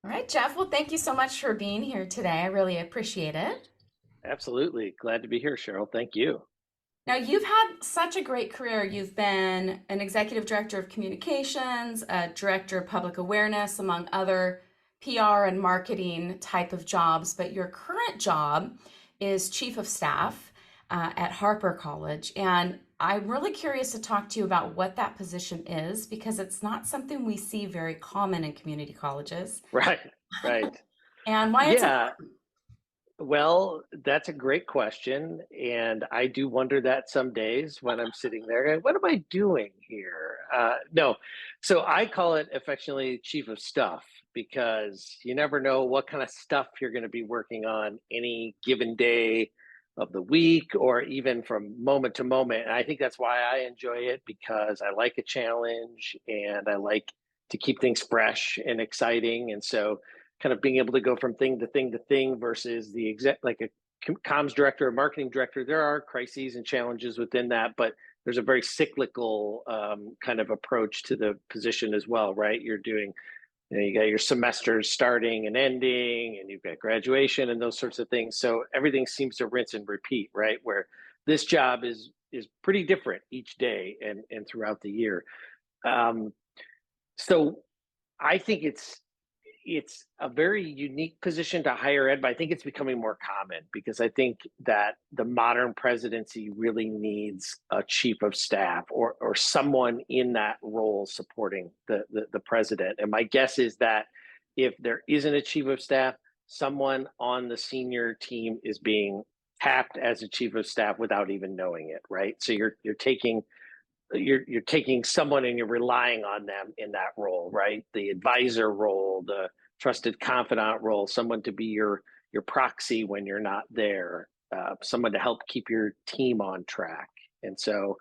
All right, Jeff. Well, thank you so much for being here today. I really appreciate it. Absolutely. Glad to be here, Cheryl. Thank you. Now, you've had such a great career. You've been an executive director of communications, a director of public awareness, among other PR and marketing type of jobs. But your current job is chief of staff at Harper College. And I'm really curious to talk to you about what that position is because it's not something we see very common in community colleges Right, right. and why it's Yeah, important. well, that's a great question. And I do wonder that some days when I'm sitting there, what am I doing here? No, so I call it affectionately chief of stuff because you never know what kind of stuff you're going to be working on any given day of the week or even from moment to moment. And I think that's why I enjoy it because I like a challenge and I like to keep things fresh and exciting. And so, kind of being able to go from thing to thing to thing versus the exec like a comms director or marketing director, there are crises and challenges within that, but there's a very cyclical kind of approach to the position as well, right? You're doing, you got your semesters starting and ending, and you've got graduation and those sorts of things. So everything seems to rinse and repeat, right? Where this job is pretty different each day and throughout the year. Um, so I think it's a very unique position to higher ed, but I think it's becoming more common because I think that the modern presidency really needs a chief of staff or someone in that role supporting the president. And my guess is that if there isn't a chief of staff, someone on the senior team is being tapped as a chief of staff without even knowing it, right? So you're taking someone and you're relying on them in that role, right? The advisor role, the trusted confidant role, someone to be your proxy when you're not there, someone to help keep your team on track. And so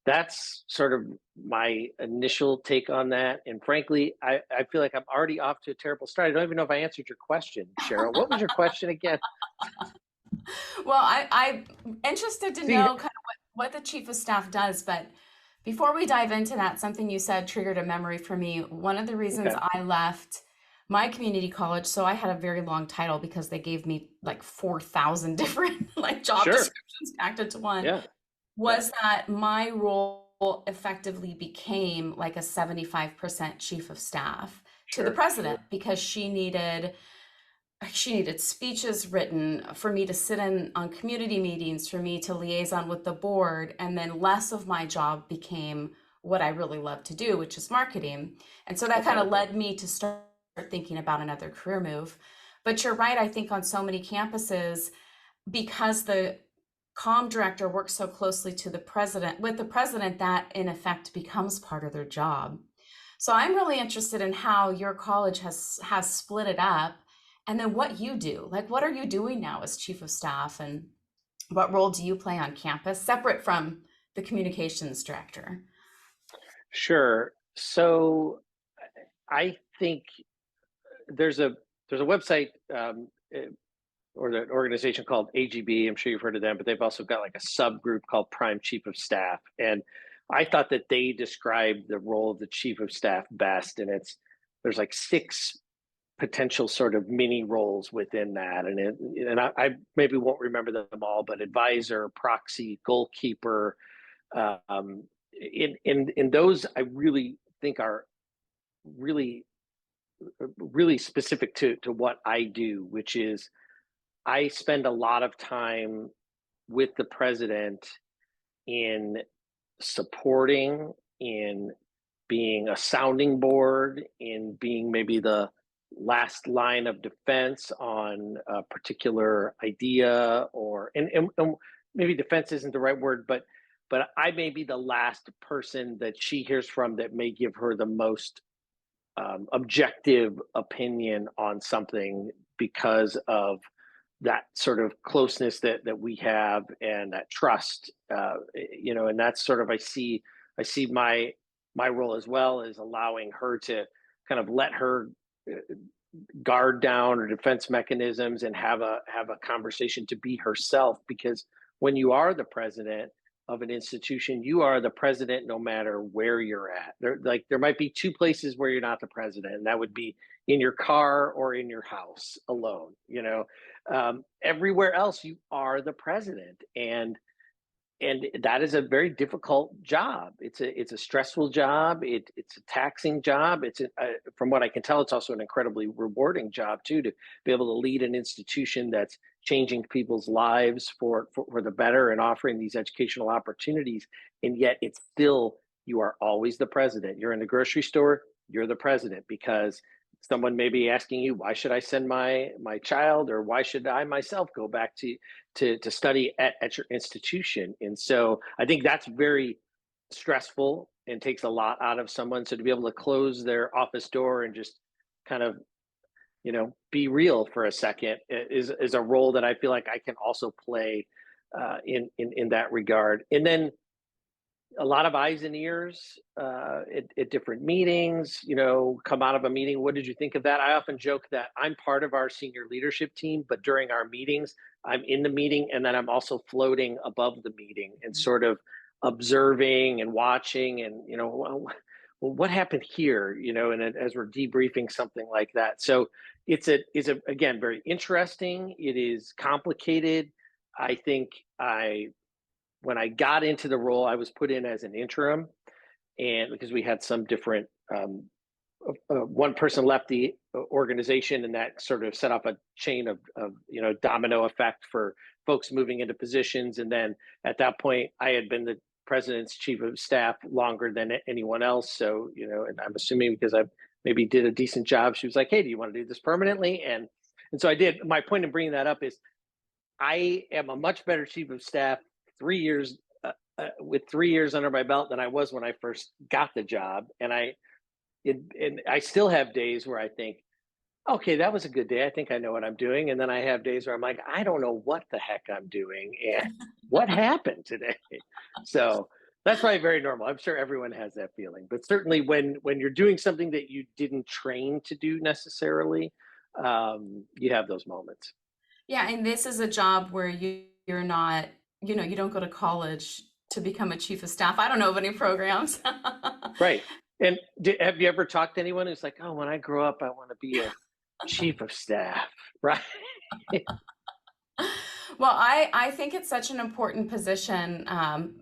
that's sort of my initial take on that. And frankly, I feel like I'm already off to a terrible start. I don't even know if I answered your question, Cheryl. What was your question again? Well, I'm interested to See, know kind of what the chief of staff does, but before we dive into that, something you said triggered a memory for me. One of the reasons okay, I left my community college, so I had a very long title because they gave me like 4,000 different like job sure. descriptions packed into one, Yeah, yeah. was that my role effectively became like a 75% chief of staff to the Sure, president sure. because she needed speeches written for me to sit in on community meetings, for me to liaison with the board, and then less of my job became what I really love to do, which is marketing. And so that kind Okay. of led me to start thinking about another career move. But you're right, I think on so many campuses, because the comm director works so closely to the president with the president, that in effect becomes part of their job. So I'm really interested in how your college has split it up and then what you do. Like what are you doing now as chief of staff and what role do you play on campus separate from the communications director? Sure. So I think there's a there's a website or an organization called AGB. I'm sure you've heard of them, but they've also got like a subgroup called Prime Chief of Staff. And I thought that they described the role of the Chief of Staff best. And there's like six potential sort of mini roles within that. And I maybe won't remember them all, but advisor, proxy, goalkeeper. In those, I really think are really really specific to what I do, which is I spend a lot of time with the president in supporting, in being a sounding board, in being maybe the last line of defense on a particular idea, or and maybe defense isn't the right word, but I may be the last person that she hears from that may give her the most objective opinion on something because of that sort of closeness that we have and that trust, and that's sort of I see my role as well as allowing her to kind of let her uh, guard down or defense mechanisms and have a conversation to be herself, because when you are the president, of an institution, you are the president no matter where you're at. There might be two places where you're not the president, and that would be in your car or in your house alone. Everywhere else you are the president, and that is a very difficult job. It's a stressful job. It's a taxing job. From what I can tell, it's also an incredibly rewarding job too, to be able to lead an institution that's changing people's lives for the better and offering these educational opportunities. And yet it's still, you are always the president. You're in the grocery store, you're the president, because someone may be asking you, why should I send my child, or why should I myself go back to study at your institution? And so I think that's very stressful and takes a lot out of someone. So to be able to close their office door and just kind of, be real for a second is a role that I feel like I can also play in that regard. And then a lot of eyes and ears at different meetings, come out of a meeting. What did you think of that? I often joke that I'm part of our senior leadership team, but during our meetings, I'm in the meeting, and then I'm also floating above the meeting and sort of observing and watching and, well, what happened here, and as we're debriefing something like that. So it's again, very interesting. It is complicated. I think when I got into the role, I was put in as an interim, and because we had some different, one person left the organization, and that sort of set off a chain of domino effect for folks moving into positions. And then at that point, I had been the president's chief of staff longer than anyone else. So, and I'm assuming because I maybe did a decent job, she was like, hey, do you want to do this permanently? And so I did. My point in bringing that up is I am a much better chief of staff 3 years with 3 years under my belt than I was when I first got the job. And I still have days where I think, okay, that was a good day. I think I know what I'm doing. And then I have days where I'm like, I don't know what the heck I'm doing and what happened today. So that's probably very normal. I'm sure everyone has that feeling, but certainly when you're doing something that you didn't train to do necessarily, you have those moments. Yeah, and this is a job where you're not, you don't go to college to become a chief of staff. I don't know of any programs. Right. And have you ever talked to anyone who's like, oh, when I grow up, I want to be a chief of staff, right? Well, I think it's such an important position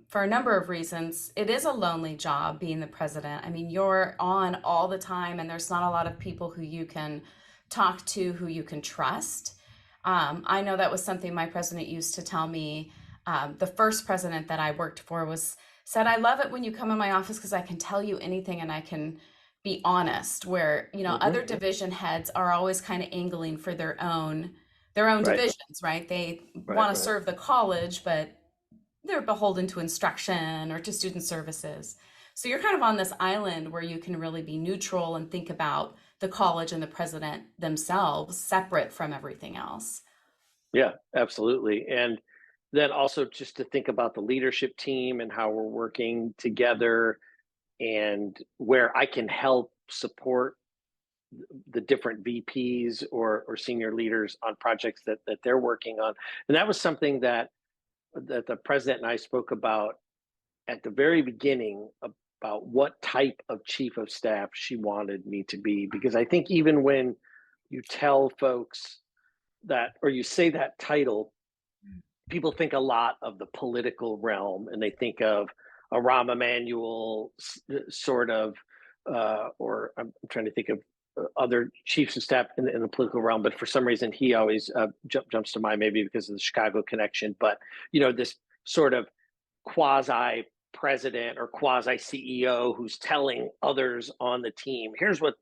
for a number of reasons. It is a lonely job being the president. I mean, you're on all the time, and there's not a lot of people who you can talk to, who you can trust. I know that was something my president used to tell me. The first president that I worked for said, I love it when you come in my office because I can tell you anything and I can be honest, where, other division heads are always kind of angling for their own Right. divisions, right? They want to Right. serve the college, but they're beholden to instruction or to student services. So you're kind of on this island where you can really be neutral and think about the college and the president themselves separate from everything else. Yeah, absolutely. And then also just to think about the leadership team and how we're working together, and where I can help support the different VPs or senior leaders on projects that they're working on. And that was something that the president and I spoke about at the very beginning, about what type of chief of staff she wanted me to be. Because I think even when you tell folks that, or you say that title, people think a lot of the political realm, and they think of a Rahm Emanuel sort of, or I'm trying to think of other chiefs of staff in the political realm, but for some reason he always jumps to mind, maybe because of the Chicago connection. But this sort of quasi president or quasi CEO who's telling others on the team, here's what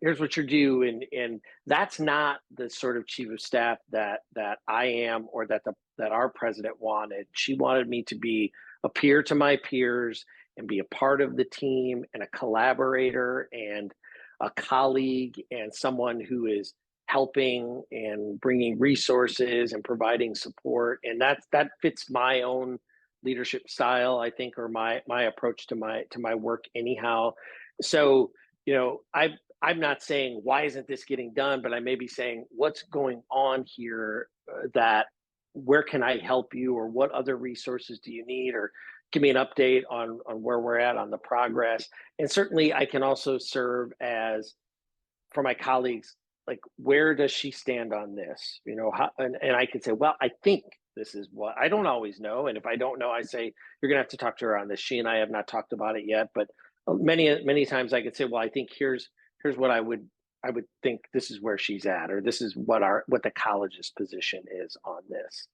you're due, and that's not the sort of chief of staff that I am, or that our president wanted. She wanted me to be a peer to my peers and be a part of the team and a collaborator and a colleague and someone who is helping and bringing resources and providing support. And that fits my own leadership style, I think, or my approach to my work anyhow. So, I'm not saying why isn't this getting done, but I may be saying what's going on here that where can I help you, or what other resources do you need, or give me an update on where we're at on the progress. And certainly I can also serve as, for my colleagues, like, where does she stand on this? And I can say, well, I think this is what, I don't always know. And if I don't know, I say, you're going to have to talk to her on this. She and I have not talked about it yet, but many times I could say, well, I think here's what I would think this is where she's at, or this is what the college's position is on this.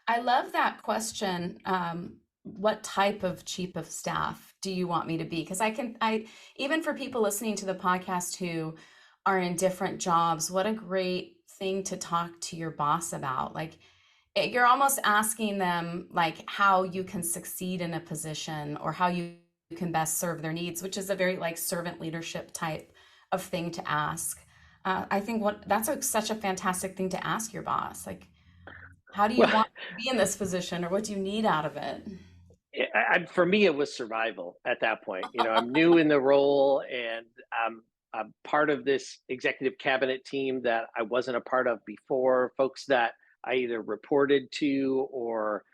I love that question. What type of chief of staff do you want me to be? Because even for people listening to the podcast who are in different jobs, what a great thing to talk to your boss about. Like, you're almost asking them like how you can succeed in a position or how you can best serve their needs, which is a very like servant leadership type of thing to ask. I think such a fantastic thing to ask your boss. Like, how do you Well, want to be in this position, or what do you need out of it? for me, it was survival at that point. I'm new in the role, and I'm part of this executive cabinet team that I wasn't a part of before. Folks that I either reported to, or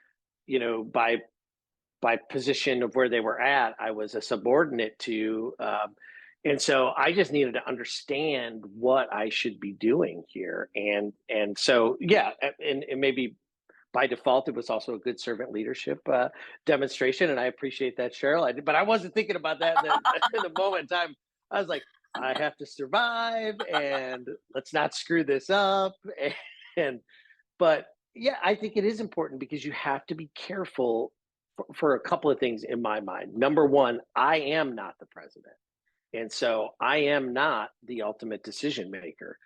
by position of where they were at, I was a subordinate to. And so I just needed to understand what I should be doing here. And so, yeah, and maybe by default, it was also a good servant leadership demonstration. And I appreciate that, Cheryl. But I wasn't thinking about that in in the moment in time. I was like, I have to survive, and let's not screw this up. And but yeah, I think it is important because you have to be careful for a couple of things in my mind. Number one, I am not the president. And so I am not the ultimate decision maker.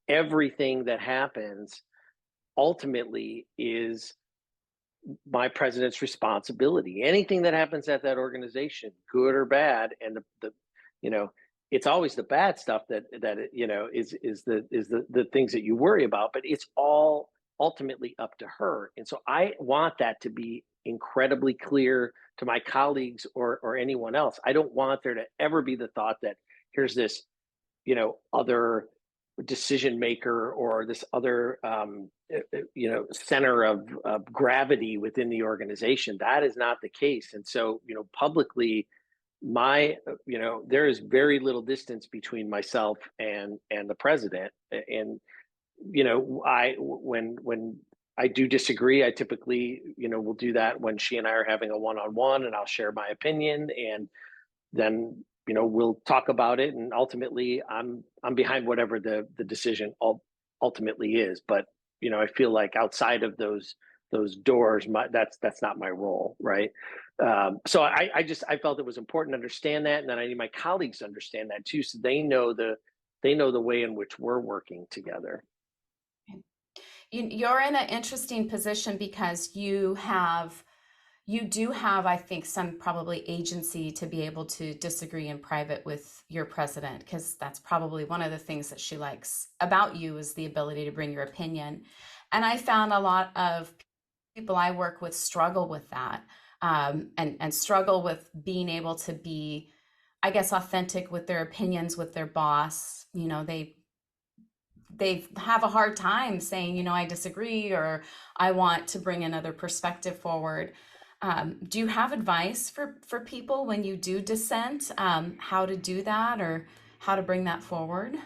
Everything that happens ultimately is my president's responsibility. Anything that happens at that organization, good or bad, and you know, it's always the bad stuff is the things that you worry about, but it's all ultimately up to her. And so I want that to be incredibly clear to my colleagues, or anyone else. I don't want there to ever be the thought that here's this, other decision maker, or this other center of gravity within the organization. That is not the case. And so, publicly, there is very little distance between myself and the president. And I when I do disagree, I typically will do that when she and I are having a one-on-one, and I'll share my opinion, and then we'll talk about it, and ultimately I'm behind whatever the decision ultimately is. But I feel like outside of those doors, that's not my role, right? So I felt it was important to understand that, and then I need my colleagues to understand that too, so they know the way in which we're working together. You're in an interesting position because you do have, I think, some probably agency to be able to disagree in private with your president, because that's probably one of the things that she likes about you, is the ability to bring your opinion. And I found a lot of people I work with struggle with that, and struggle with being able to be, I guess, authentic with their opinions with their boss. They have a hard time saying, I disagree, or I want to bring another perspective forward. Do you have advice for people when you do dissent, how to do that, or how to bring that forward?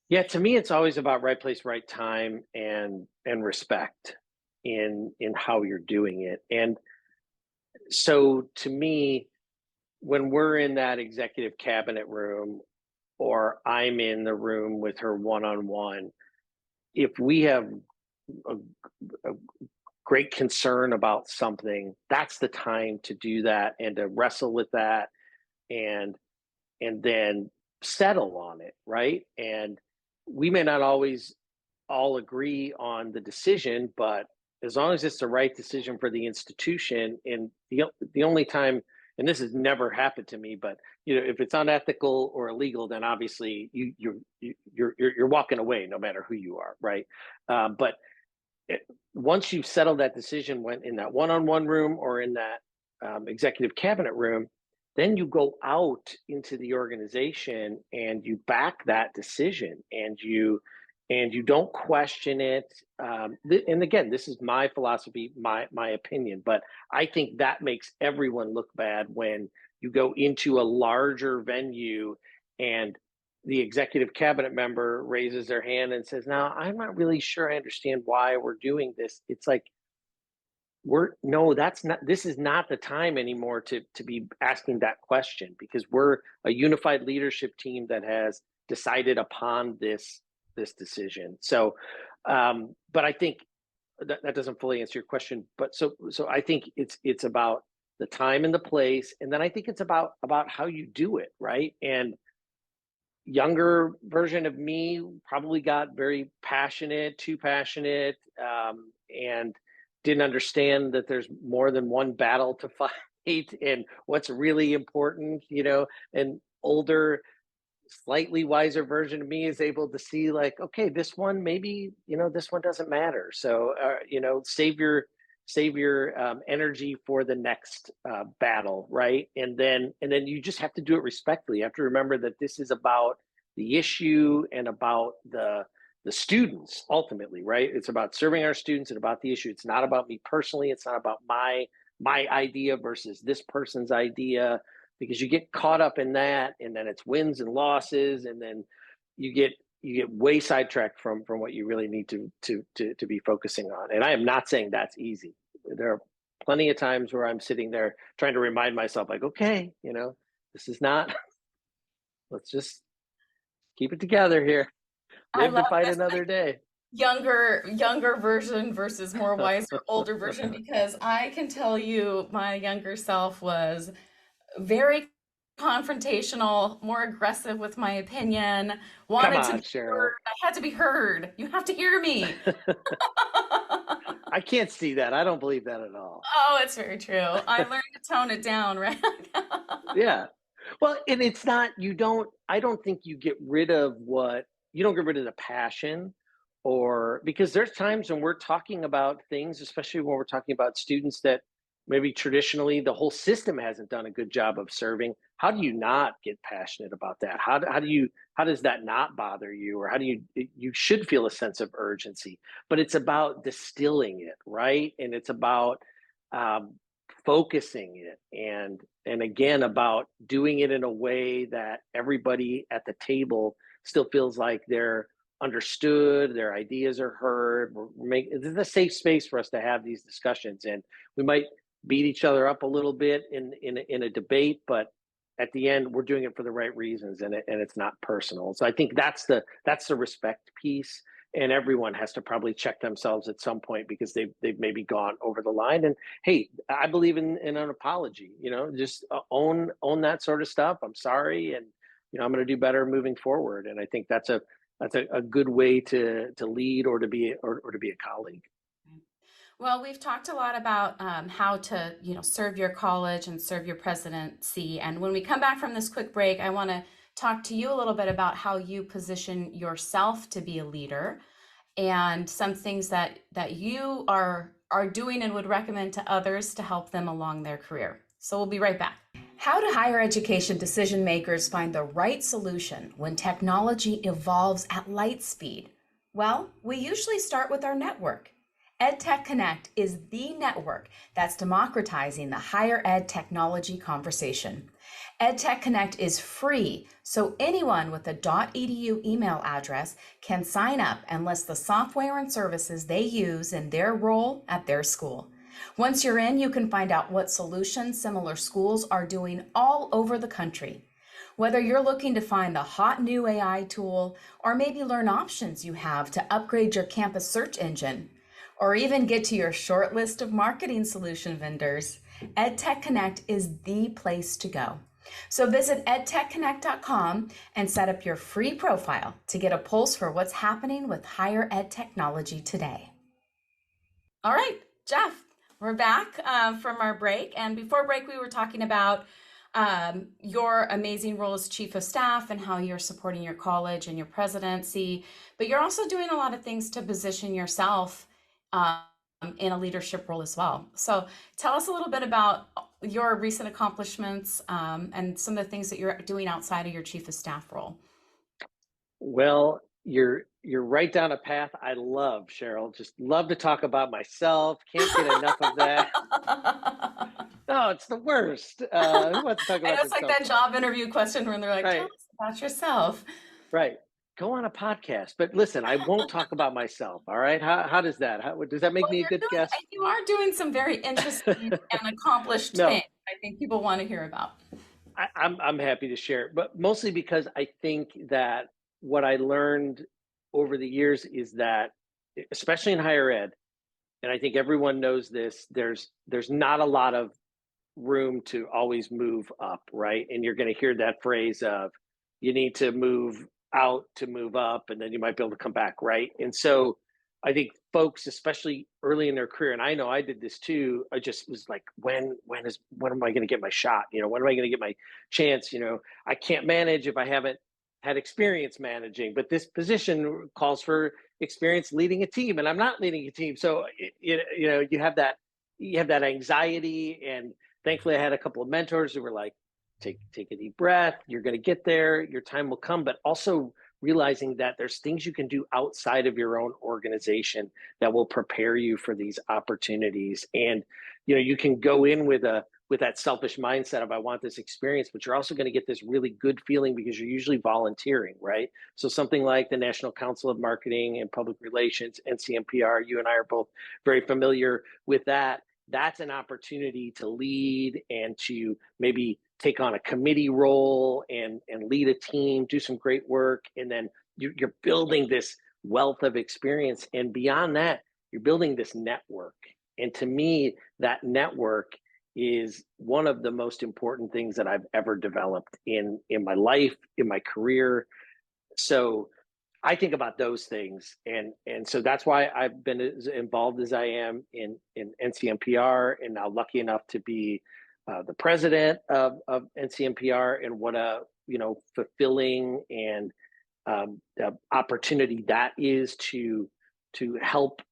Yeah, to me, it's always about right place, right time, and respect in how you're doing it. And so, to me, when we're in that executive cabinet room, or I'm in the room with her one on one, if we have a, a great concern about something, that's the time to do that, and to wrestle with that, and then settle on it, right? And we may not always all agree on the decision, but as long as it's the right decision for the institution, and the only time, and this has never happened to me, but if it's unethical or illegal, then obviously you're walking away, no matter who you are, right? But once you've settled that decision, when in that one-on-one room, or in that executive cabinet room, then you go out into the organization and you back that decision, and and you don't question it. And again, this is my philosophy, my opinion, but I think that makes everyone look bad when you go into a larger venue and the executive cabinet member raises their hand and says, "Now, I'm not really sure I understand why we're doing this." It's like, we're no, that's not, this is not the time anymore to be asking that question, because we're a unified leadership team that has decided upon this decision. So but I think that doesn't fully answer your question, but so I think it's about the time and the place, and then I think it's about how you do it, right? And younger version of me probably got very passionate, too passionate, and didn't understand that there's more than one battle to fight and what's really important, you know. And older, slightly wiser version of me is able to see, like, okay, this one, maybe, you know, this one doesn't matter. So, you know, save your energy for the next battle, right? And then you just have to do it respectfully. You have to remember that this is about the issue and about the students ultimately, right? It's about serving our students and about the issue. It's not about me personally. It's not about my idea versus this person's idea, because you get caught up in that, and then it's wins and losses, and then you get way sidetracked from what you really need to be focusing on. And I am not saying that's easy. There are plenty of times where I'm sitting there trying to remind myself, like, okay, you know, this is not, let's just keep it together here, I live to love fight this another day. younger version versus more wiser older version, because I can tell you my younger self was very confrontational, more aggressive with my opinion, Come wanted to on, be heard. Cheryl. I had to be heard. You have to hear me. I can't see that. I don't believe that at all. Oh, it's very true. I learned to tone it down, right? Yeah. Well, and it's not, you don't, I don't think you get rid of what, you don't get rid of the passion, or because there's times when we're talking about things, especially when we're talking about students that maybe traditionally the whole system hasn't done a good job of serving. How do you not get passionate about that? How do you, how does that not bother you? Or how do you, you should feel a sense of urgency, but it's about distilling it, right? And it's about, um, focusing it, and again about doing it in a way that everybody at the table still feels like they're understood, their ideas are heard. We're making this is a safe space for us to have these discussions, and we might beat each other up a little bit in a debate, but at the end we're doing it for the right reasons, and it's not personal. So I think that's the respect piece, and everyone has to probably check themselves at some point because they've maybe gone over the line. And hey, I believe in an apology. You know, just own that sort of stuff. I'm sorry, and you know, I'm going to do better moving forward. And I think that's a good way to lead, or to be, or to be a colleague. Well, we've talked a lot about how to, serve your college and serve your presidency. And when we come back from this quick break, I want to talk to you a little bit about how you position yourself to be a leader and some things that you are doing and would recommend to others to help them along their career. So we'll be right back. How do higher education decision makers find the right solution when technology evolves at light speed? Well, we usually start with our network. EdTech Connect is the network that's democratizing the higher ed technology conversation. EdTech Connect is free, so anyone with a .edu email address can sign up and list the software and services they use in their role at their school. Once you're in, you can find out what solutions similar schools are doing all over the country. Whether you're looking to find the hot new AI tool, or maybe learn options you have to upgrade your campus search engine, or even get to your short list of marketing solution vendors, EdTech Connect is the place to go. So visit edtechconnect.com and set up your free profile to get a pulse for what's happening with higher ed technology today. All right, Jeff, we're back from our break. And before break, we were talking about your amazing role as chief of staff and how you're supporting your college and your presidency, but you're also doing a lot of things to position yourself in a leadership role as well. So tell us a little bit about your recent accomplishments and some of the things that you're doing outside of your chief of staff role. Well, you're right down a path I love, Cheryl. Just love to talk about myself. Can't get enough of that. No, it's the worst. Who wants to talk I know about it's like themselves? that job interview question when they're like, tell Right, us about yourself. right. Go on a podcast, but listen, I won't talk about myself. All right. How does that? Does that make Well, me a good guest? you are doing some very interesting and accomplished things No, I think people want to hear about. I'm happy to share, but mostly because I think that what I learned over the years is that, especially in higher ed, and I think everyone knows this, there's not a lot of room to always move up, right? And you're going to hear that phrase of you need to move out to move up, and then you might be able to come back, right? And so I think folks, especially early in their career, and I know I did this too, I just was like, when am I going to get my shot? When am I going to get my chance? I can't manage if I haven't had experience managing, but this position calls for experience leading a team, and I'm not leading a team. So you have that anxiety, and thankfully I had a couple of mentors who were like, take a deep breath, you're going to get there, your time will come. But also realizing that there's things you can do outside of your own organization that will prepare you for these opportunities. And you can go in with that selfish mindset of I want this experience, but you're also going to get this really good feeling because you're usually volunteering, right? So something like the National Council of Marketing and Public Relations, NCMPR, you and I are both very familiar with that. That's an opportunity to lead and to maybe take on a committee role and lead a team, do some great work. And then you're building this wealth of experience. And beyond that, you're building this network. And to me, that network is one of the most important things that I've ever developed in my life, in my career. So I think about those things, and so that's why I've been as involved as I am in NCMPR, and now lucky enough to be the president of NCMPR, and what a fulfilling and the opportunity that is to help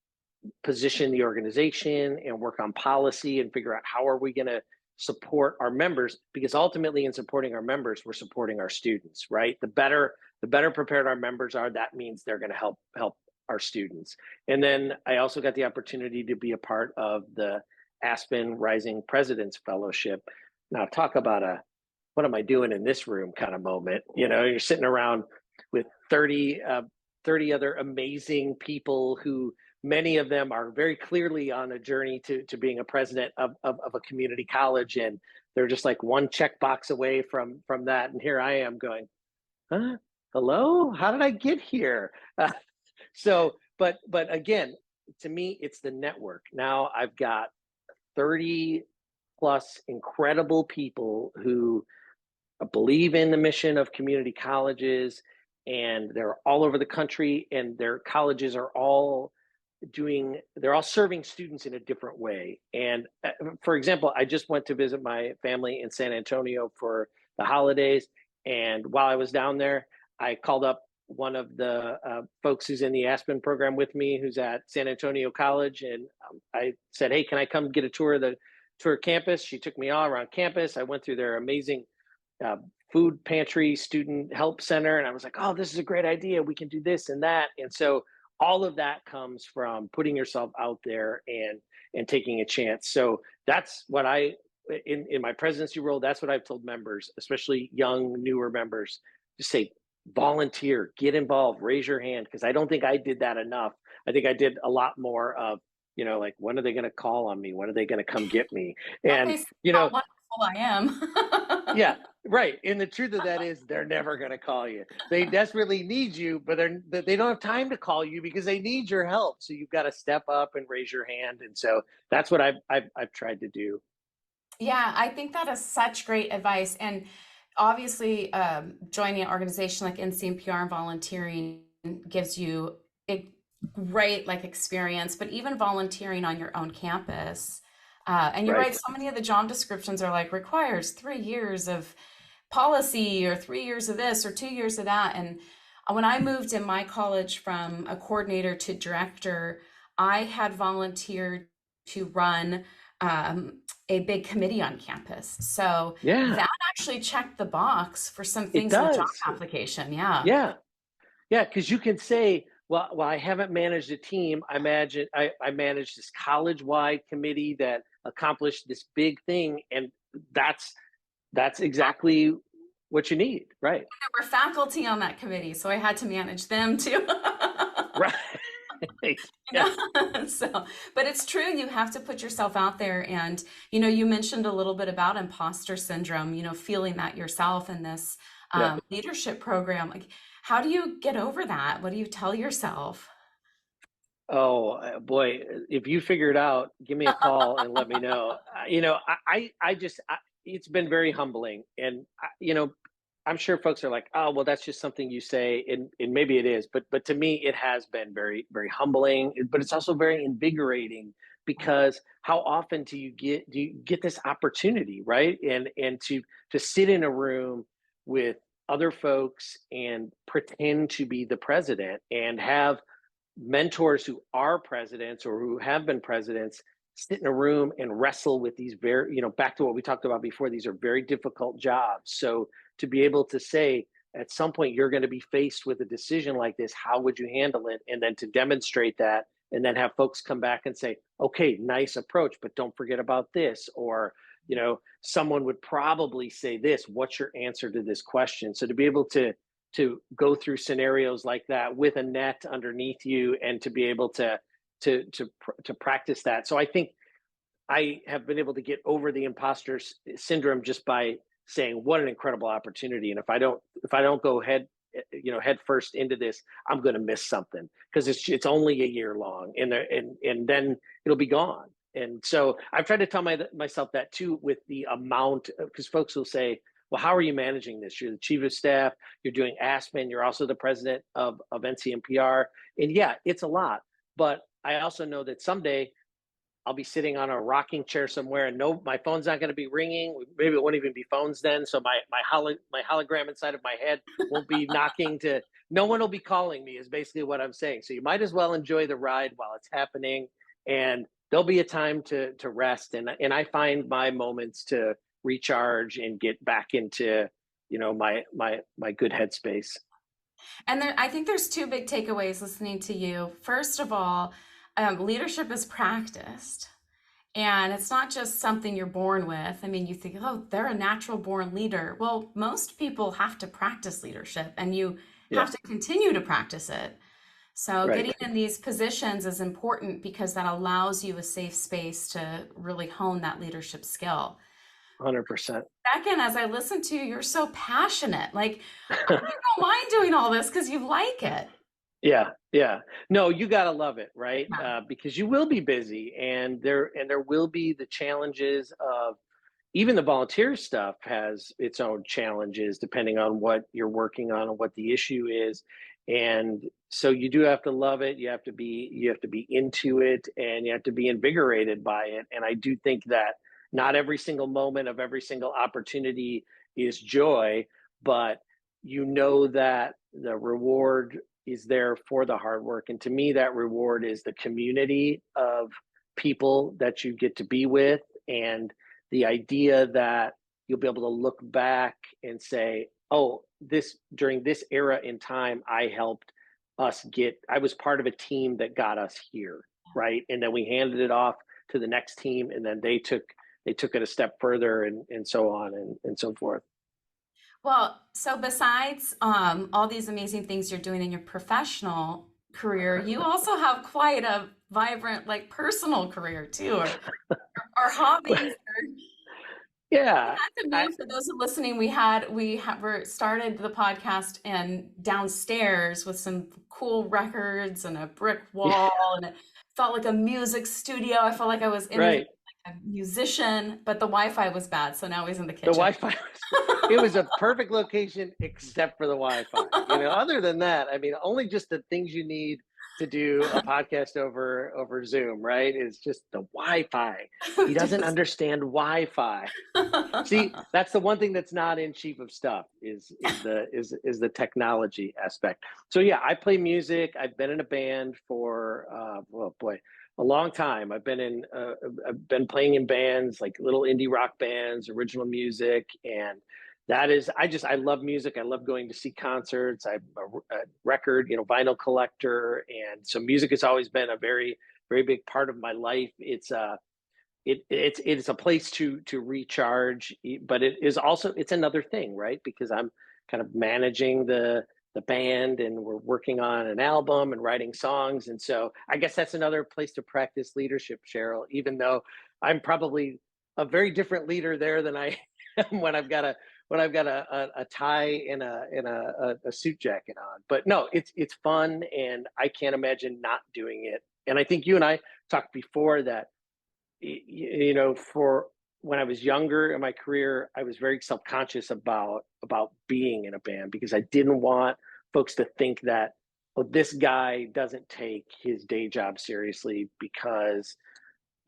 position the organization and work on policy and figure out how are we going to support our members, because ultimately in supporting our members we're supporting our students, right? The better prepared our members are, that means they're going to help our students. And then I also got the opportunity to be a part of the Aspen Rising Presidents Fellowship. Now talk about a what am I doing in this room kind of moment. You're sitting around with 30 other amazing people who many of them are very clearly on a journey to being a president of a community college, and they're just like one checkbox away from that. And here I am going, huh? Hello? How did I get here? But again, to me, it's the network. Now I've got 30 plus incredible people who believe in the mission of community colleges, and they're all over the country, and their colleges are all they're all serving students in a different way. And for example, I just went to visit my family in San Antonio for the holidays, and while I was down there, I called up one of the folks who's in the Aspen program with me, who's at San Antonio College, and I said, hey, can I come get a tour of the campus? She took me all around campus. I went through their amazing food pantry, student help center, and I was like, oh, this is a great idea, we can do this and that. And so all of that comes from putting yourself out there and taking a chance. So that's what in my presidency role, that's what I've told members, especially young, newer members, just say, volunteer, get involved, raise your hand, because I don't think I did that enough. I think I did a lot more of, like, when are they going to call on me? When are they going to come get me? Well, And, they see how wonderful I yeah, am. right. And the truth of that is they're never going to call you. They desperately need you, but they don't have time to call you because they need your help. So you've got to step up and raise your hand. And so that's what I've tried to do. Yeah, I think that is such great advice. And obviously, joining an organization like NCMPR and volunteering gives you a great experience, but even volunteering on your own campus. And you're right, Right. so many of the job descriptions are like requires 3 years of policy or 3 years of this or 2 years of that. And when I moved in my college from a coordinator to director, I had volunteered to run a big committee on campus. So Yeah, that actually checked the box for some it things in the job does. application. Yeah. Yeah. Yeah, because you can say, well, I haven't managed a team. I managed this college-wide committee that accomplished this big thing, and that's that's exactly what you need, right? There were faculty on that committee, so I had to manage them too. Right. You Yeah, know? So, but it's true, you have to put yourself out there. And, you mentioned a little bit about imposter syndrome, feeling that yourself in this yeah. leadership program. Like, how do you get over that? What do you tell yourself? Oh boy, if you figure it out, give me a call and let me know. It's been very humbling, and I'm sure folks are like, oh, well, that's just something you say, and maybe it is, but to me, it has been very, very humbling. But it's also very invigorating because how often do you get this opportunity, right? And to sit in a room with other folks and pretend to be the president and have mentors who are presidents or who have been presidents sit in a room and wrestle with these very, back to what we talked about before, these are very difficult jobs. So to be able to say, at some point, you're going to be faced with a decision like this, how would you handle it? And then to demonstrate that, and then have folks come back and say, okay, nice approach, but don't forget about this. Or, someone would probably say this, what's your answer to this question? So to be able to go through scenarios like that with a net underneath you and to be able to practice that. So I think I have been able to get over the imposter syndrome just by saying what an incredible opportunity, and if I don't go head first into this, I'm going to miss something because it's only a year long, and then it'll be gone. And so I've tried to tell myself that too, with the amount, because folks will say, well, how are you managing this? You're the chief of staff, you're doing Aspen, you're also the president of NCMPR. And yeah, it's a lot. But I also know that someday I'll be sitting on a rocking chair somewhere, and no, my phone's not going to be ringing. Maybe it won't even be phones then. So my hologram inside of my head won't be knocking to. No one will be calling me. Is basically what I'm saying. So you might as well enjoy the ride while it's happening, and there'll be a time to rest. And I find my moments to recharge and get back into my good headspace. And I think there's two big takeaways listening to you. First of all, leadership is practiced. And it's not just something you're born with. I mean, you think, oh, they're a natural born leader. Well, most people have to practice leadership and you Yeah, have to continue to practice it. So, right. getting in these positions is important because that allows you a safe space to really hone that leadership skill. 100%. Second, as I listen to you, you're so passionate. Like, you don't mind doing all this because you like it. Yeah, yeah. No, you gotta love it, right? Yeah. Because you will be busy, and there will be the challenges of even the volunteer stuff has its own challenges depending on what you're working on and what the issue is. And so you do have to love it. You have to be into it, and you have to be invigorated by it. And I do think that not every single moment of every single opportunity is joy, but you know that the reward is there for the hard work. And to me, that reward is the community of people that you get to be with, and the idea that you'll be able to look back and say, oh, this during this era in time, I was part of a team that got us here, right? And then we handed it off to the next team, and then they took it a step further, and so on and so forth. Well, so besides all these amazing things you're doing in your professional career, you also have quite a vibrant, like personal career too, or hobbies. We Yeah. had to I move. For those who are listening, we started the podcast and downstairs with some cool records and a brick yeah, wall, and it felt like a music studio. I felt like I was interviewing right. a musician, but the Wi-Fi was bad, so now he's in the The kitchen. Wi-Fi it was a perfect location except for the Wi-Fi. Other than that, I mean, only just the things you need to do a podcast over Zoom, right? Is just the Wi-Fi. He doesn't Just- understand Wi-Fi. See, that's the one thing that's not in chief of stuff is the technology aspect. So yeah, I play music. I've been in a band for oh boy, a long time. I've been playing in bands like little indie rock bands, original music, and That is, I love music. I love going to see concerts. I'm a record, vinyl collector, and so music has always been a very, very big part of my life. It's a place to recharge, but it's another thing, right? Because I'm kind of managing the band, and we're working on an album and writing songs, and so I guess that's another place to practice leadership, Cheryl. Even though I'm probably a very different leader there than I am when I've got a tie and a suit jacket on. But no, it's fun, and I can't imagine not doing it. And I think you and I talked before that for when I was younger in my career, I was very self-conscious about being in a band because I didn't want folks to think that, oh, this guy doesn't take his day job seriously because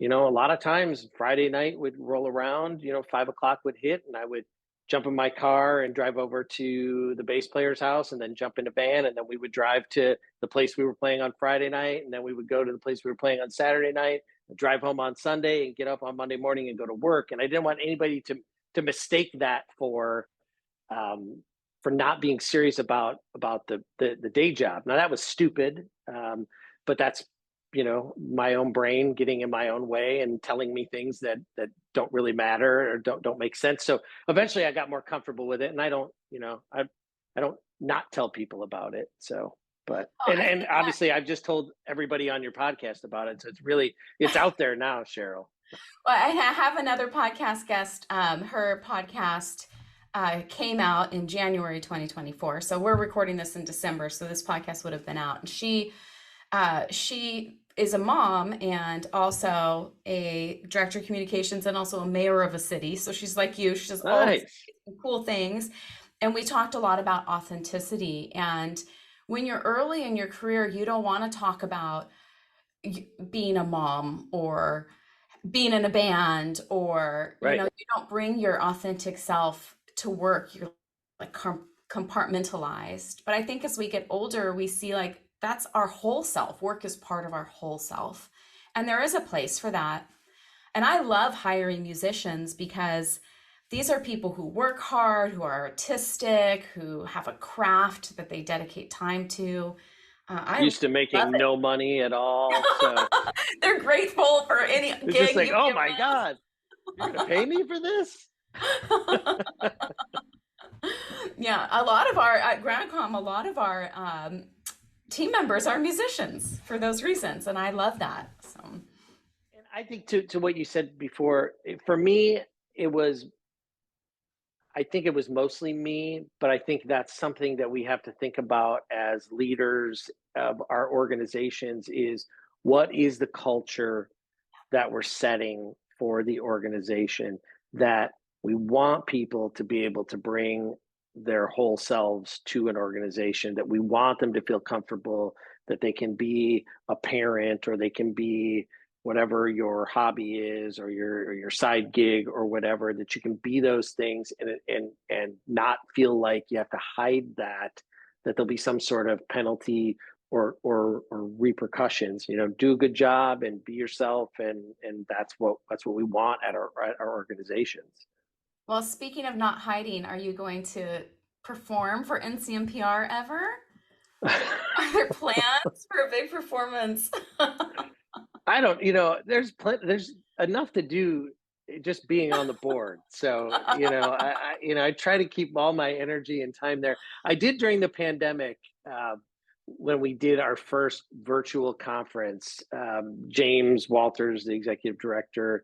a lot of times Friday night would roll around, 5 o'clock would hit, and I would jump in my car and drive over to the bass player's house and then jump in a van. And then we would drive to the place we were playing on Friday night. And then we would go to the place we were playing on Saturday night, and drive home on Sunday and get up on Monday morning and go to work. And I didn't want anybody to mistake that for not being serious about the day job. Now that was stupid, but that's my own brain getting in my own way and telling me things that don't really matter or don't make sense. So eventually I got more comfortable with it, and I don't I don't not tell people about it. So but Oh, I and think that, obviously I've just told everybody on your podcast about it, so it's out there now, Cheryl. well, have another podcast guest. Her podcast came out in January 2024. So we're recording this in December. So this podcast would have been out. And she is a mom and also a director of communications and also a mayor of a city. So she's like you. She does all these Nice. cool things. And we talked a lot about authenticity. And when you're early in your career, you don't want to talk about being a mom or being in a band, or Right. you don't bring your authentic self to work. You're like compartmentalized. But I think as we get older, we see like that's our whole self. Work is part of our whole self, and there is a place for that. And I love hiring musicians because these are people who work hard, who are artistic, who have a craft that they dedicate time to. I Used to love making it. no money at all. So They're grateful for any it's just gig like, you oh give my God, you're gonna pay me for this? them. Yeah, a lot of our at GradComm, a lot of our team members are musicians for those reasons, and I love that. So, And I think to what you said before, for me, it was I think it was mostly me, but I think that's something that we have to think about as leaders of our organizations is what is the culture that we're setting for the organization, that we want people to be able to bring their whole selves to an organization, that we want them to feel comfortable, that they can be a parent or they can be whatever your hobby is or your side gig or whatever, that you can be those things and not feel like you have to hide that there'll be some sort of penalty or repercussions. Do a good job and be yourself, and that's what we want at our organizations. well, speaking of not hiding, are you going to perform for NCMPR ever? Are there plans for a big performance? I don't, there's enough to do just being on the board. So, I try to keep all my energy and time there. I did during the pandemic, when we did our first virtual conference. James Walters, the executive director,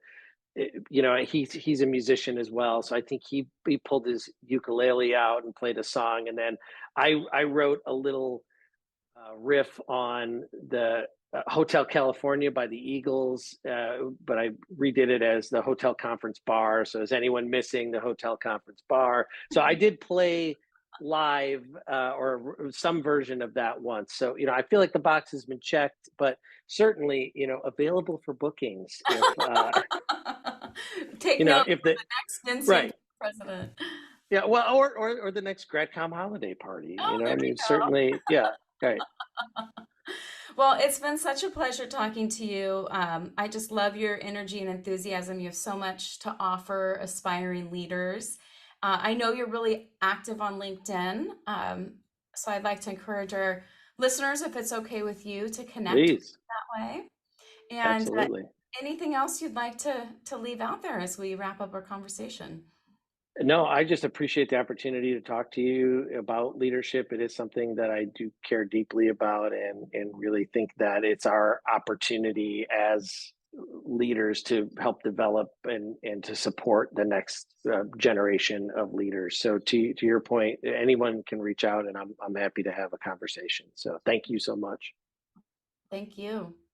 he's a musician as well. So I think he pulled his ukulele out and played a song. And then I wrote a little riff on the Hotel California by the Eagles, but I redid it as the Hotel Conference Bar. So is anyone missing the Hotel Conference Bar? So I did play live or some version of that once. So I feel like the box has been checked, but certainly available for bookings Take note if for the the next NCMPR right. president. Yeah, well, or the next GradComm holiday party. Oh, I there we mean, go. certainly, yeah, right. Well, it's been such a pleasure talking to you. I just love your energy and enthusiasm. You have so much to offer aspiring leaders. I know you're really active on LinkedIn, so I'd like to encourage our listeners, if it's okay with you, to connect Please. that way. And Absolutely. anything else you'd like to leave out there as we wrap up our conversation? No, I just appreciate the opportunity to talk to you about leadership. It is something that I do care deeply about, and really think that it's our opportunity as leaders to help develop and to support the next generation of leaders. So to your point, anyone can reach out, and I'm happy to have a conversation. So thank you so much. Thank you.